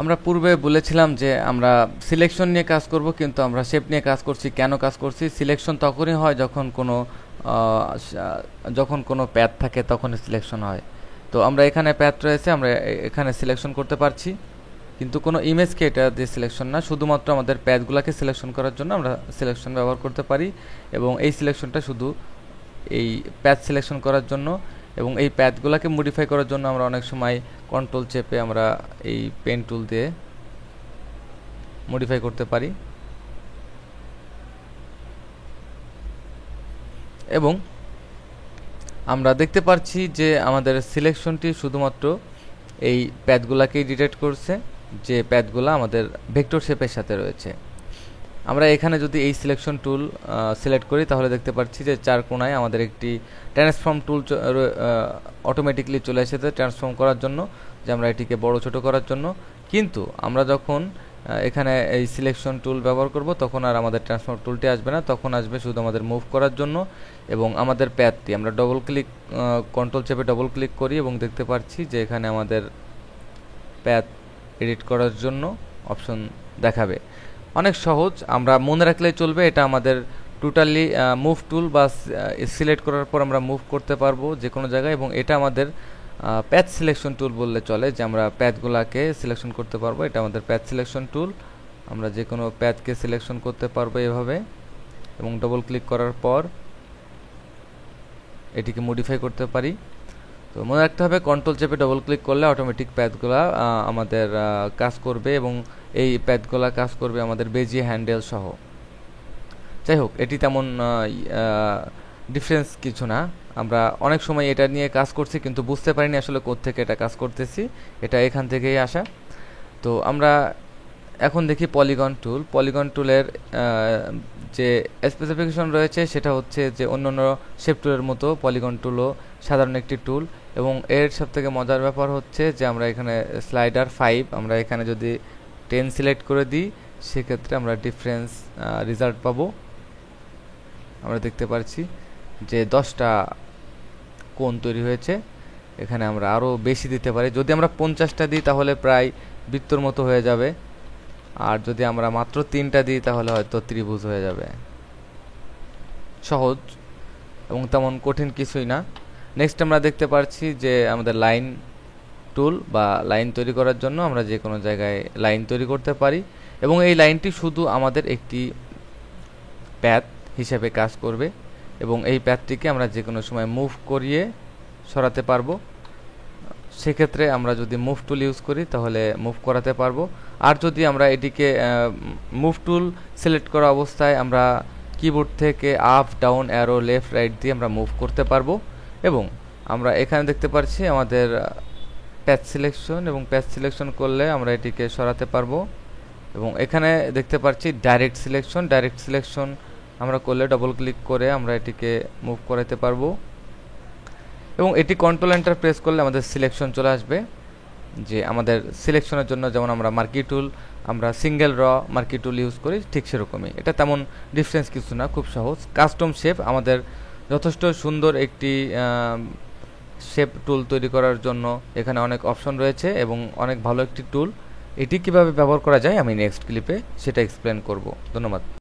আমরা পূর্বে বলেছিলাম যে আমরা সিলেকশন নিয়ে কাজ করব, কিন্তু আমরা শেপ নিয়ে কাজ করছি। কেন কাজ করছি? সিলেকশন তখনই হয় যখন কোনো প্যাথ থাকে, তখনই সিলেকশন হয়। তো আমরা এখানে প্যাথ রয়েছে, আমরা এখানে সিলেকশন করতে পারছি, কিন্তু কোনো ইমেজকে এটা দিয়ে সিলেকশন না, শুধুমাত্র আমাদের প্যাথগুলোকে সিলেকশন করার জন্য আমরা সিলেকশন ব্যবহার করতে পারি। এবং এই সিলেকশনটা শুধু এই প্যাথ সিলেকশন করার জন্য, এবং এই প্যাথগুলোকে মডিফাই করার জন্য আমরা অনেক সময় কন্ট্রোল চেপে আমরা এই পেন টুল দিয়ে মডিফাই করতে পারি। এবং আমরা দেখতে পাচ্ছি যে আমাদের সিলেকশনটি শুধুমাত্র এই প্যাথগুলোকেই ডিটেক্ট করছে, যে প্যাথগুলো আমাদের ভেক্টর শেপের সাথে রয়েছে। আমরা এখানে যদি এই সিলেকশন টুল সিলেক্ট করি, তাহলে দেখতে পাচ্ছি যে চার কোণায় আমাদের একটি ট্রান্সফর্ম টুল অটোমেটিকলি চলে এসেছে ট্রান্সফর্ম করার জন্য, যে আমরা এটিকে বড় ছোট করার জন্য। কিন্তু আমরা যখন এখানে এই সিলেকশন টুল ব্যবহার করব, তখন আর আমাদের ট্রান্সফর্ম টুলটি আসবে না, তখন আসবে শুধু আমাদের মুভ করার জন্য। এবং আমাদের প্যাথটি আমরা ডবল ক্লিক, কন্ট্রোল চেপে ডবল ক্লিক করি এবং দেখতে পাচ্ছি যে এখানে আমাদের প্যাথ এডিট করার জন্য অপশন দেখাবে। অনেক সহজ, আমরা মনে রাখলেই চলবে। এটা আমাদের টোটালি মুভ টুল বা সিলেক্ট করার পর আমরা মুভ করতে পারবো যে কোনো জায়গায়, এবং এটা আমাদের প্যাথ সিলেকশন টুল বললে চলে, যে আমরা প্যাথগুলোকে সিলেকশন করতে পারবো। এটা আমাদের প্যাথ সিলেকশন টুল, আমরা যে কোনো প্যাথকে সিলেকশন করতে পারবো এভাবে, এবং ডবল ক্লিক করার পর এটিকে মডিফাই করতে পারি। তো মনে রাখতে হবে, কন্ট্রোল চেপে ডবল ক্লিক করলে অটোমেটিক প্যাথগুলা আমাদের কাজ করবে, এবং এই প্যাথগুলা কাজ করবে আমাদের বেজিয়ে হ্যান্ডেল সহ। যাই হোক, এটি তেমন ডিফারেন্স কিছু না। আমরা অনেক সময় এটা নিয়ে কাজ করছি, কিন্তু বুঝতে পারিনি আসলে কোত্থেকে এটা কাজ করতেছি। এটা এখান থেকেই আসা। তো আমরা এখন দেখি পলিগন টুল। পলিগন টুলের যে স্পেসিফিকেশন রয়েছে সেটা হচ্ছে যে অন্যান্য শেপ টুলের মতো পলিগন টুলও সাধারণ একটি টুল। এবং এর সবথেকে মজার ব্যাপার হচ্ছে যে আমরা এখানে স্লাইডার 5 আমরা এখানে যদি 10 সিলেক্ট করে দিই, সেক্ষেত্রে আমরা ডিফারেন্স রেজাল্ট পাবো। আমরা দেখতে পাচ্ছি যে 10টা কোণ তৈরি হয়েছে। এখানে আমরা আরও বেশি দিতে পারি। যদি আমরা 50টা দিই তাহলে প্রায় বৃত্তর মতো হয়ে যাবে, আর যদি আমরা মাত্র 3টা দিই তাহলে হয়তো ত্রিভুজ হয়ে যাবে। সহজ এবং তেমন কঠিন কিছুই না। নেক্সট আমরা দেখতে পাচ্ছি যে আমাদের লাইন টুল বা লাইন তৈরি করার জন্য আমরা যে কোনো জায়গায় লাইন তৈরি করতে পারি, এবং এই লাইনটি শুধু আমাদের একটি প্যাথ হিসেবে কাজ করবে, এবং এই প্যাথটিকে আমরা যে কোনো সময় মুভ করিয়ে সরাতে পারবো। সেক্ষেত্রে আমরা যদি মুভ টুল ইউজ করি তাহলে মুভ করাতে পারবো। আর যদি আমরা এটিকে মুভ টুল সিলেক্ট করা অবস্থায় আমরা কিবোর্ড থেকে up down arrow left right দিয়ে আমরা মুভ করতে পারবো। এবং আমরা এখানে দেখতে পাচ্ছি আমাদের প্যাথ সিলেকশন, এবং প্যাথ সিলেকশন করলে আমরা এটিকে সরাতে পারবো। এবং এখানে দেখতে পাচ্ছি ডাইরেক্ট সিলেকশন। ডাইরেক্ট সিলেকশন আমরা করলে ডবল ক্লিক করে আমরা এটিকে মুভ করাতে পারবো, এবং এটি কন্ট্রোল এন্টার প্রেস করলে আমাদের সিলেকশন চলে আসবে। যে আমাদের সিলেকশনের জন্য যেমন আমরা মার্কি টুল, আমরা সিঙ্গেল র মার্কি টুল ইউজ করি, ঠিক সেরকমই। এটা তেমন ডিফারেন্স কিছু না, খুব সহজ। কাস্টম শেপ আমাদের যথেষ্ট সুন্দর একটি শেপ টুল তৈরি করার জন্য এখানে অনেক অপশন রয়েছে, এবং অনেক ভালো একটি টুল। এটি কিভাবে ব্যবহার করা যায় আমি নেক্সট ক্লিপে সেটা এক্সপ্লেন করব। ধন্যবাদ।